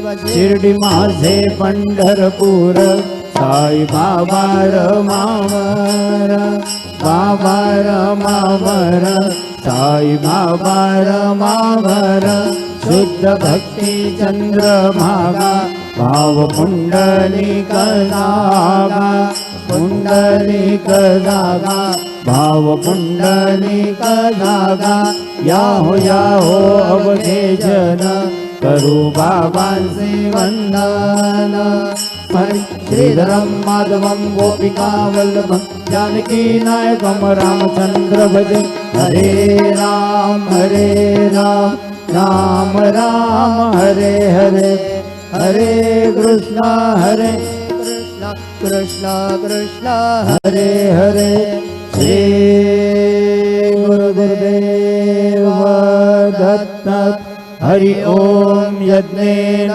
शिर्डी माझे पंढरपूर साई बाबा रमावर बाबा रमावर साई बाबा रमावर शुद्ध भक्ती चंद्रभागा भाव पुंडलिक जागा पुंडलिक जागा भाव पुंडलिक जागा याहो अवघे जन करू बाबांचे वंदन हरि श्रीधरं माधवं गोपिका वल्लभं जानकी नायकं रामचंद्र भज हरे राम राम राम हरे हरे हरे कृष्णा कृष्णा कृष्णा हरे हरे श्री गुरुदेव दत्त हरि ओम यज्ञेन